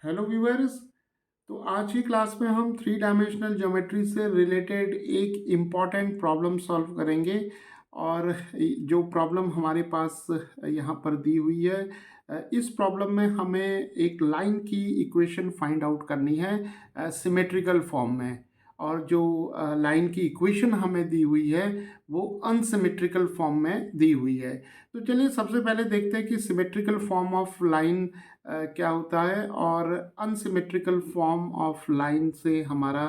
Hello viewers. तो आज की क्लास में हम थ्री डायमेंशनल ज्योमेट्री से रिलेटेड एक इम्पॉर्टेंट प्रॉब्लम सॉल्व करेंगे। और जो प्रॉब्लम हमारे पास यहाँ पर दी हुई है, इस प्रॉब्लम में हमें एक लाइन की इक्वेशन फाइंड आउट करनी है सिमेट्रिकल फॉर्म में। और जो लाइन की इक्वेशन हमें दी हुई है वो अनसिमेट्रिकल फॉर्म में दी हुई है। तो चलिए सबसे पहले देखते हैं कि सिमेट्रिकल फॉर्म ऑफ लाइन क्या होता है और अनसिमेट्रिकल फॉर्म ऑफ लाइन से हमारा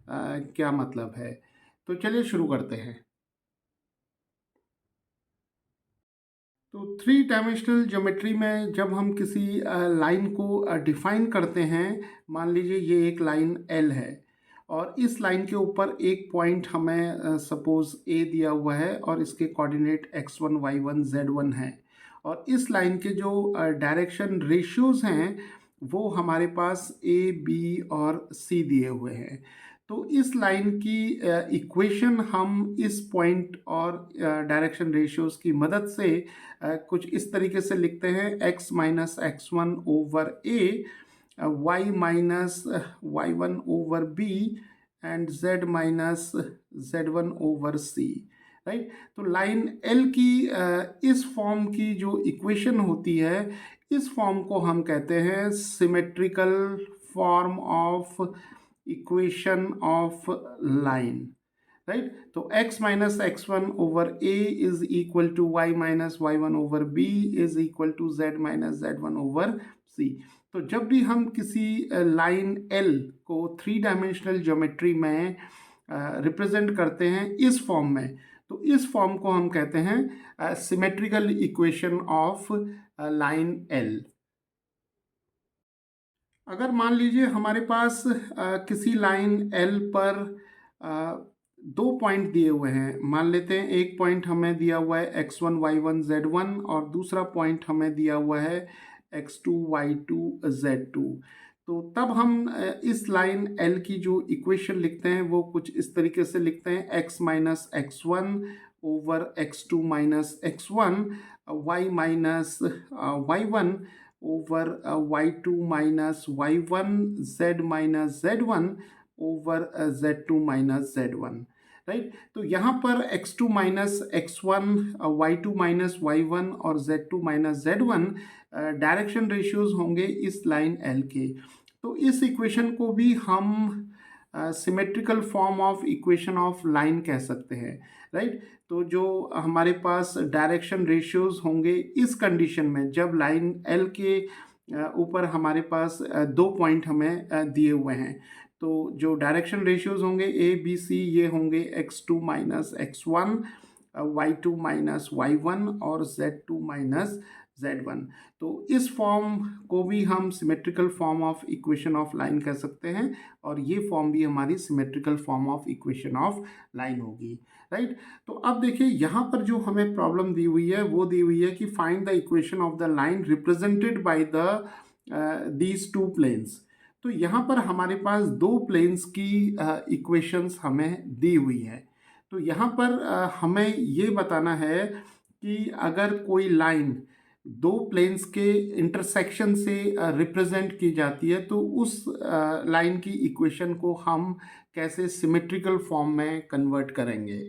क्या मतलब है। तो चलिए शुरू करते हैं। तो थ्री डायमेंशनल ज्योमेट्री में जब हम किसी लाइन को डिफाइन करते हैं, मान लीजिए ये एक लाइन एल है और इस लाइन के ऊपर एक पॉइंट हमें सपोज ए दिया हुआ है और इसके कोऑर्डिनेट x1 y1 z1 है। और इस लाइन के जो डायरेक्शन रेशियोज हैं वो हमारे पास ए बी और सी दिए हुए हैं। तो इस लाइन की इक्वेशन हम इस पॉइंट और डायरेक्शन रेशियोज की मदद से कुछ इस तरीके से लिखते हैं: x minus x1 over A, y minus y1 over B and z minus z1 over C. Right. तो लाइन एल की इस फॉर्म की जो इक्वेशन होती है, इस फॉर्म को हम कहते हैं symmetrical form of equation of line. Right. तो x minus x1 over a is equal to y minus y1 over b is equal to z minus z1 over c। तो जब भी हम किसी लाइन l को थ्री डायमेंशनल ज्योमेट्री में represent करते हैं इस फॉर्म में, तो इस फॉर्म को हम कहते हैं symmetrical equation of line l। अगर मान लीजिए हमारे पास किसी लाइन एल पर दो पॉइंट दिए हुए हैं। मान लेते हैं एक पॉइंट हमें दिया हुआ है x1 y1 z1 और दूसरा पॉइंट हमें दिया हुआ है x2 y2 z2। तो तब हम इस लाइन एल की जो इक्वेशन लिखते हैं वो कुछ इस तरीके से लिखते हैं: x minus x1 over x2 minus x1, y minus y1 over y2 minus y1, z minus z1 over z2 minus z1। Right. तो यहाँ पर x2 minus x1, y2 minus y1 और z2 minus z1 direction ratios होंगे इस line l के। तो इस equation को भी हम symmetrical form of equation of line कह सकते हैं। राइट। तो जो हमारे पास डायरेक्शन रेशियोज होंगे इस कंडीशन में, जब लाइन एल के ऊपर हमारे पास दो पॉइंट हमें दिए हुए हैं, तो जो डायरेक्शन रेशियोज होंगे ए बी सी ये होंगे x2 minus x1, y2 minus y1 और z2 माइनस z1। तो इस फॉर्म को भी हम symmetrical form of equation of line कह सकते हैं और ये फॉर्म भी हमारी symmetrical form of equation of line होगी। राइट। तो अब देखिए यहाँ पर जो हमें प्रॉब्लम दी हुई है वो दी हुई है कि find the equation of the line represented by the these two planes. तो यहाँ पर हमारे पास दो प्लेन्स की इक्वेशंस हमें दी हुई है। तो यहाँ पर हमें ये बताना है कि अगर कोई लाइन दो प्लेन्स के इंटरसेक्शन से रिप्रेजेंट की जाती है तो उस लाइन की इक्वेशन को हम कैसे सिमेट्रिकल फॉर्म में कन्वर्ट करेंगे।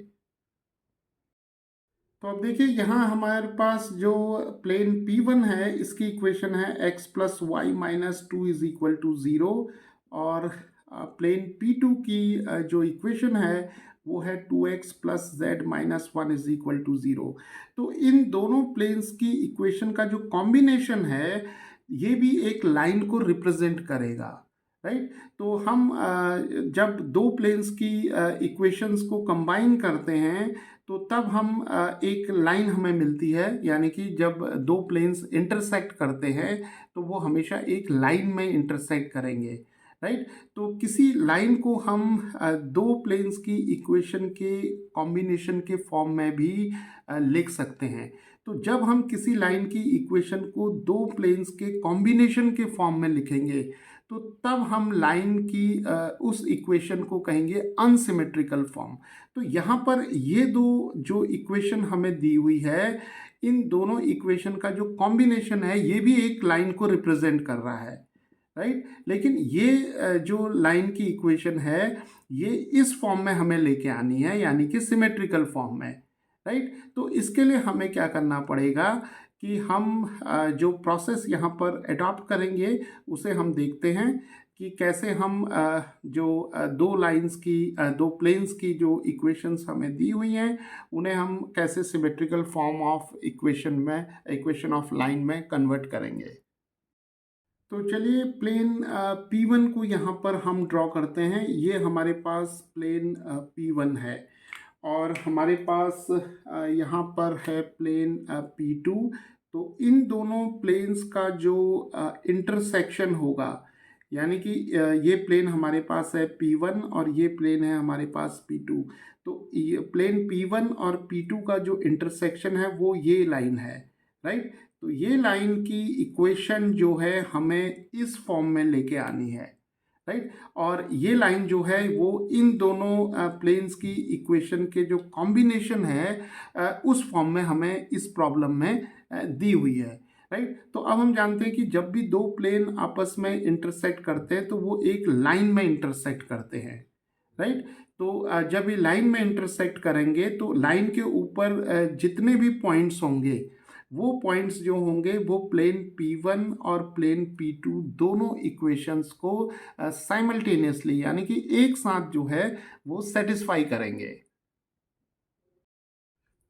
तो अब देखिए यहाँ हमारे पास जो प्लेन P1 है इसकी इक्वेशन है x plus y minus two is equal to zero. और प्लेन P2 की जो इक्वेशन है वो है 2x plus z minus one is equal to zero. तो इन दोनों प्लेन्स की इक्वेशन का जो कॉम्बिनेशन है ये भी एक लाइन को रिप्रेजेंट करेगा। राइट। तो हम जब दो प्लेन्स की इक्वेशंस को कंबाइन करते हैं तो तब हम एक लाइन हमें मिलती है, यानी कि जब दो प्लेन्स इंटरसेक्ट करते हैं तो वो हमेशा एक लाइन में इंटरसेक्ट करेंगे। राइट। तो किसी लाइन को हम दो प्लेन्स की इक्वेशन के कॉम्बिनेशन के फॉर्म में भी लिख सकते हैं। तो जब हम किसी लाइन की इक्वेशन को दो प्लेन्स के कॉम्बिनेशन के फॉर्म में लिखेंगे तो तब हम लाइन की उस इक्वेशन को कहेंगे अनसिमेट्रिकल फॉर्म। तो यहाँ पर ये दो जो इक्वेशन हमें दी हुई है, इन दोनों इक्वेशन का जो कॉम्बिनेशन है ये भी एक लाइन को रिप्रेजेंट कर रहा है। राइट। लेकिन ये जो लाइन की इक्वेशन है ये इस फॉर्म में हमें लेके आनी है, यानी कि सिमेट्रिकल फॉर्म में, राइट। तो इसके लिए हमें क्या करना पड़ेगा कि हम जो प्रोसेस यहाँ पर अडॉप्ट करेंगे उसे हम देखते हैं कि कैसे हम जो दो लाइंस की दो प्लेन्स की जो इक्वेशंस हमें दी हुई हैं उन्हें हम कैसे symmetrical form of equation of line में कन्वर्ट करेंगे। तो चलिए प्लेन P1 को यहाँ पर हम ड्रॉ करते हैं। ये हमारे पास प्लेन P1 है और हमारे पास यहाँ पर है प्लेन P2। तो इन दोनों प्लेन्स का जो इंटरसेक्शन होगा, यानी कि ये प्लेन हमारे पास है P1 और ये प्लेन है हमारे पास P2। तो ये प्लेन P1 और P2 का जो इंटरसेक्शन है वो ये लाइन है, राइट। तो ये लाइन की इक्वेशन जो है हमें इस फॉर्म में लेके आनी है, राइट। और ये लाइन जो है वो इन दोनों प्लेन्स की इक्वेशन के जो कॉम्बिनेशन है उस फॉर्म में हमें इस प्रॉब्लम में दी हुई है, राइट। तो अब हम जानते हैं कि जब भी दो प्लेन आपस में इंटरसेक्ट करते हैं तो वो एक लाइन में इंटरसेक्ट करते हैं, राइट। तो जब ये लाइन में इंटरसेक्ट करेंगे तो लाइन के ऊपर जितने भी पॉइंट्स होंगे वो पॉइंट्स जो होंगे वो प्लेन P1 और प्लेन P2 दोनों इक्वेशंस को साइमल्टेनियसली यानी कि एक साथ जो है वो सेटिस्फाई करेंगे।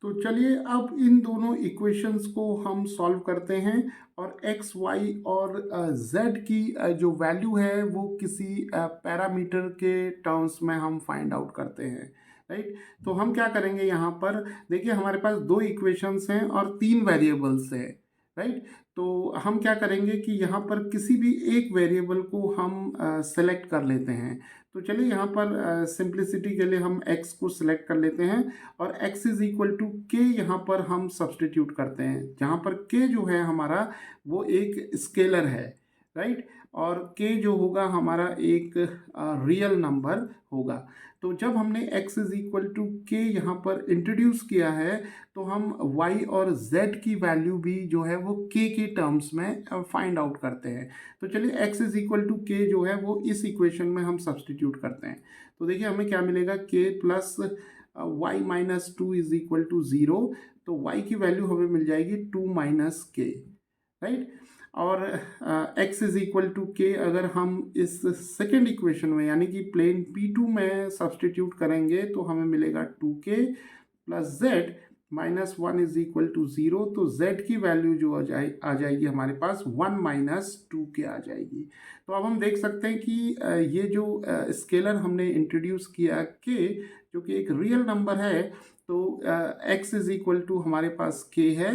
तो चलिए अब इन दोनों इक्वेशंस को हम सॉल्व करते हैं और x, y और z की जो वैल्यू है वो किसी पैरामीटर के टर्म्स में हम फाइंड आउट करते हैं, राइट। तो हम क्या करेंगे यहाँ पर, देखिए हमारे पास दो इक्वेशंस हैं और तीन वेरिएबल्स हैं, राइट। तो हम क्या करेंगे कि यहाँ पर किसी भी एक वेरिएबल को हम सेलेक्ट कर लेते हैं। तो चलिए यहाँ पर सिंप्लिसिटी के लिए हम x को सिलेक्ट कर लेते हैं और x इज इक्वल टू के यहाँ पर हम सब्सटीट्यूट करते हैं, जहाँ पर k जो है हमारा वो एक स्केलर है, राइट। और k जो होगा हमारा एक रियल नंबर होगा। तो जब हमने x इज इक्वल टू के यहाँ पर इंट्रोड्यूस किया है तो हम y और z की वैल्यू भी जो है वो k के टर्म्स में फाइंड आउट करते हैं। तो चलिए x इज इक्वल टू के जो है वो इस इक्वेशन में हम सब्सटीट्यूट करते हैं। तो देखिए हमें क्या मिलेगा, k plus y minus two is equal to zero. तो y की वैल्यू हमें मिल जाएगी 2 माइनस के, राइट। और x इज इक्वल टू के अगर हम इस सेकेंड इक्वेशन में यानी कि प्लेन P2 में सब्सटीट्यूट करेंगे तो हमें मिलेगा 2k plus z minus one is equal to zero. तो z की वैल्यू जो आ जाएगी हमारे पास 1 माइनस टू के आ जाएगी। तो अब हम देख सकते हैं कि ये जो स्केलर हमने इंट्रोड्यूस किया k जो कि एक रियल नंबर है, तो x इज इक्वल टू हमारे पास k है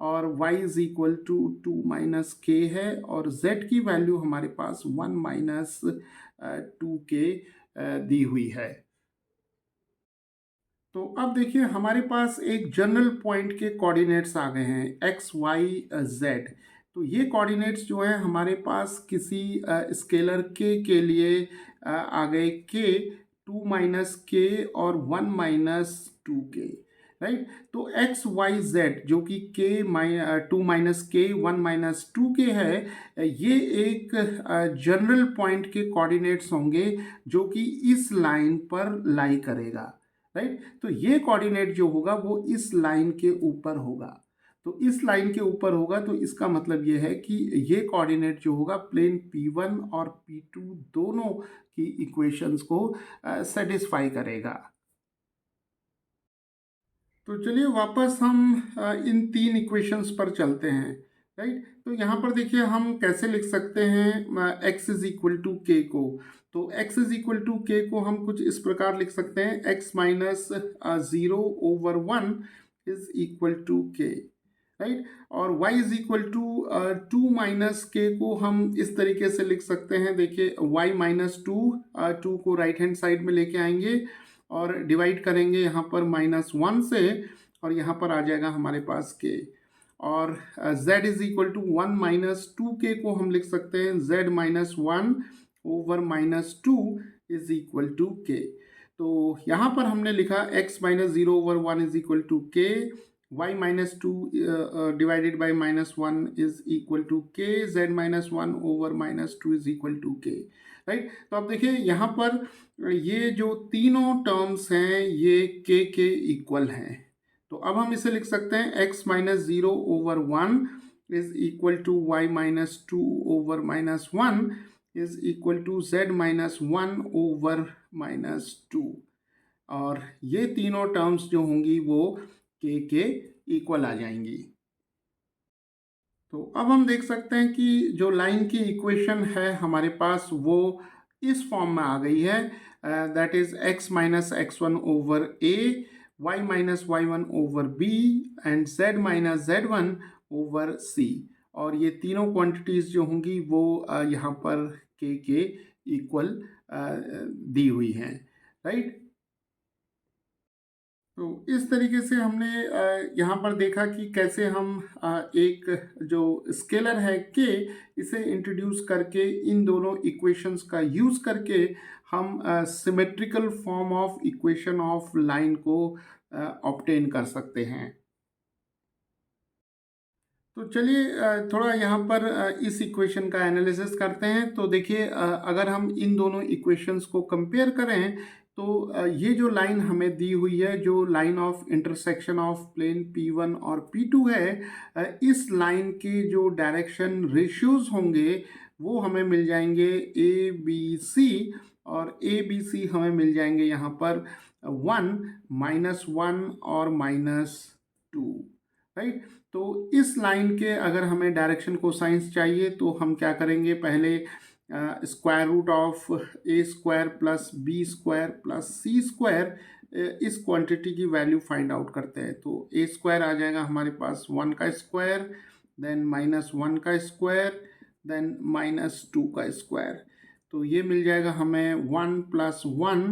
और y is equal to 2 minus k है और z की वैल्यू हमारे पास 1 माइनस 2k दी हुई है। तो अब देखिए हमारे पास एक जनरल पॉइंट के कोऑर्डिनेट्स आ गए हैं x, y, z। तो ये कोऑर्डिनेट्स जो है हमारे पास किसी स्केलर के लिए आ गए k, 2 माइनस के और 1 माइनस 2k, राइट। तो x, y, z जो कि k 2 माइनस के 1 माइनस 2k है, ये एक जनरल पॉइंट के कोऑर्डिनेट्स होंगे जो कि इस लाइन पर लाई करेगा, राइट। तो ये कोऑर्डिनेट जो होगा वो इस लाइन के ऊपर होगा। तो इस लाइन के ऊपर होगा तो इसका मतलब ये है कि ये कोऑर्डिनेट जो होगा प्लेन P1 और P2 दोनों की इक्वेशंस को सेटिस्फाई करेगा। तो चलिए वापस हम इन तीन इक्वेशंस पर चलते हैं, राइट। तो यहाँ पर देखिए हम कैसे लिख सकते हैं x इज इक्वल टू के को। तो x इज इक्वल टू के को हम कुछ इस प्रकार लिख सकते हैं, x minus 0 over 1 is equal to k, right. और y is equal to 2 minus k को हम इस तरीके से लिख सकते हैं, देखिए y माइनस 2 को राइट हैंड साइड में लेके आएंगे और डिवाइड करेंगे यहाँ पर -1 से और यहाँ पर आ जाएगा हमारे पास k। और z is equal to 1 minus 2k को हम लिख सकते हैं z minus 1 over minus 2 is equal to k। तो यहाँ पर हमने लिखा x minus 0 over 1 is equal to k, y minus two divided by minus one is equal to k, z minus one over minus two is equal to k, right. तो अब देखिए यहाँ पर ये जो तीनों टर्म्स हैं ये के इक्वल हैं। तो अब हम इसे लिख सकते हैं x minus zero over one is equal to y minus two over minus one is equal to z minus one over minus two. और ये तीनों टर्म्स जो होंगी वो के इक्वल आ जाएंगी। तो अब हम देख सकते हैं कि जो लाइन की इक्वेशन है हमारे पास वो इस फॉर्म में आ गई है, that is x minus x one over A, y minus y one over B and z minus z one over c. और ये तीनों क्वांटिटीज जो होंगी वो यहाँ पर के इक्वल दी हुई हैं, राइट। तो इस तरीके से हमने यहाँ पर देखा कि कैसे हम एक जो स्केलर है के, इसे इंट्रोड्यूस करके इन दोनों इक्वेशंस का यूज़ करके हम symmetrical form of equation of line को ऑब्टेन कर सकते हैं। तो चलिए थोड़ा यहाँ पर इस इक्वेशन का एनालिसिस करते हैं। तो देखिए अगर हम इन दोनों इक्वेशंस को कंपेयर करें तो ये जो लाइन हमें दी हुई है, जो line of intersection of plane P1 और P2 है, इस लाइन के जो डायरेक्शन रेशियोज होंगे वो हमें मिल जाएंगे ABC, और ABC हमें मिल जाएंगे यहाँ पर 1, -1 और -2, राइट। तो इस लाइन के अगर हमें डायरेक्शन कोसाइंस चाहिए तो हम क्या करेंगे, पहले square root of A square plus B square plus C square इस क्वांटिटी की वैल्यू फाइंड आउट करते हैं। तो ए स्क्वायर आ जाएगा हमारे पास 1 का स्क्वायर, देन -1 का स्क्वायर, देन -2 का स्क्वायर। तो ये मिल जाएगा हमें 1 + 1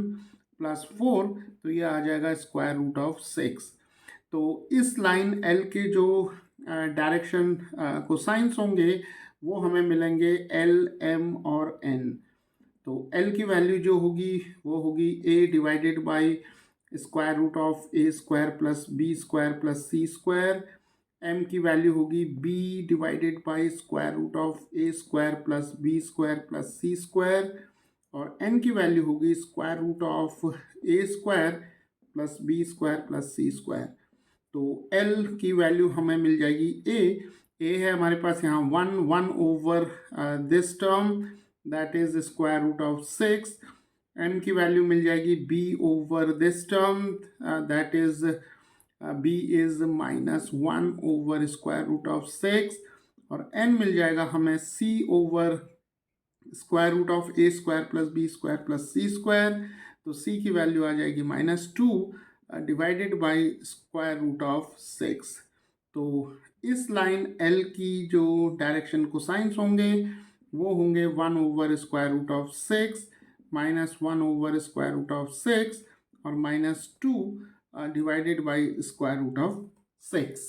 + 4, तो ये आ जाएगा स्क्वायर रूट ऑफ 6। तो इस लाइन एल के जो डायरेक्शन कोसाइंस होंगे वो हमें मिलेंगे एल, एम और एन। तो एल की वैल्यू जो होगी वो होगी A divided by square root of A square plus B square plus C square. M की वैल्यू होगी B divided by square root of A square plus B square plus C square. और N की value होगी square root of A square plus B square plus C square. तो L की value हमें मिल जाएगी ए है हमारे पास यहाँ 1 over this term that is square root of 6। n की वैल्यू मिल जाएगी b over this term that is b is -1 over square root of 6। और n मिल जाएगा हमें c over square root of A square plus B square plus C square. तो c की वैल्यू आ जाएगी -2 divided by square root of 6। तो इस लाइन L की जो डायरेक्शन कोसाइंस होंगे वो होंगे 1 over square root of 6 -1 over square root of 6 और -2 divided by square root of 6।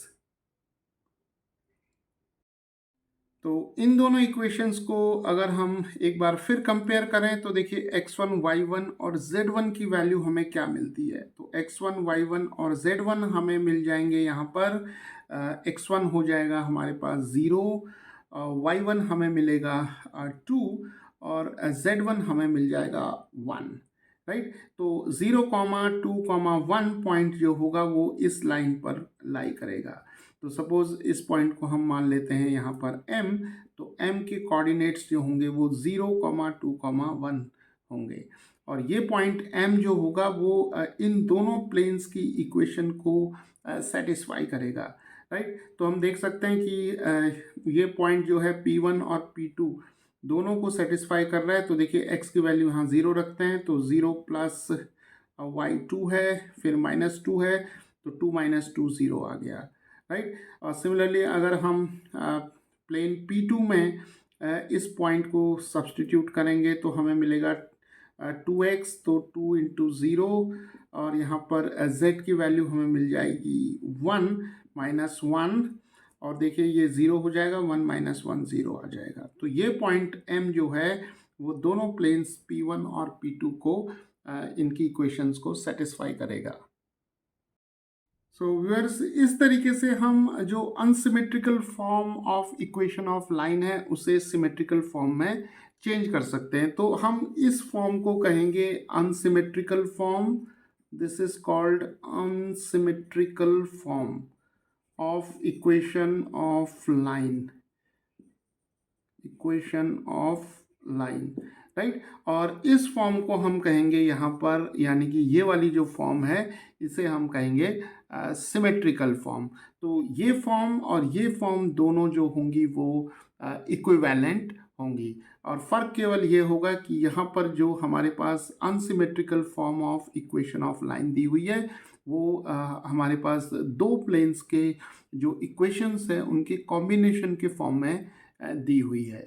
तो इन दोनों इक्वेशंस को अगर हम एक बार फिर कंपेयर करें तो देखिए x1, y1 और z1 की वैल्यू हमें क्या मिलती है। तो x1, y1 और z1 हमें मिल जाएंगे यहाँ पर x1 हो जाएगा हमारे पास 0, y1 हमें मिलेगा 2 और z1 हमें मिल जाएगा 1, राइट। तो 0, 2, 1 पॉइंट जो होगा वो इस लाइन पर लाई करेगा। तो सपोज इस पॉइंट को हम मान लेते हैं यहाँ पर m, तो m के कोऑर्डिनेट्स जो होंगे वो 0, 2, 1 होंगे। और ये पॉइंट m जो होगा वो इन दोनों प्लेन्स की इक्वेशन को सेटिस्फाई करेगा, राइट। तो हम देख सकते हैं कि ये पॉइंट जो है P1 और P2 दोनों को सेटिस्फाई कर रहा है। तो देखिए x की वैल्यू यहाँ 0 रखते हैं, तो 0 प्लस y2 है, फिर -2 है, तो 2 - 2 0 आ गया, राइट। और सिमिलरली अगर हम प्लेन P2 में इस पॉइंट को सब्सटीट्यूट करेंगे तो हमें मिलेगा 2x, तो 2 × 0 और यहाँ पर z की वैल्यू हमें मिल जाएगी 1 -1 और देखिए ये 0 हो जाएगा, 1 - 1 0 आ जाएगा। तो ये पॉइंट m जो है वो दोनों प्लेन्स P1 और P2 को इनकी इक्वेशंस को सेटिस्फाई करेगा। सो व्यूअर्स, इस तरीके से हम जो unsymmetrical form of equation of line है उसे सिमेट्रिकल फॉर्म में चेंज कर सकते हैं। तो हम इस फॉर्म को कहेंगे unsymmetrical form. This is called unsymmetrical form of equation of line, equation of line, right. और इस फॉर्म को हम कहेंगे यहाँ पर, यानी कि ये वाली जो फॉर्म है इसे हम कहेंगे सिमेट्रिकल फॉर्म। तो ये फॉर्म और ये फॉर्म दोनों जो होंगी वो इक्विवेलेंट होंगी, और फ़र्क केवल ये होगा कि यहाँ पर जो हमारे पास unsymmetrical form of equation of line दी हुई है वो हमारे पास दो प्लेन्स के जो इक्वेशंस हैं उनके कॉम्बिनेशन के फॉर्म में दी हुई है।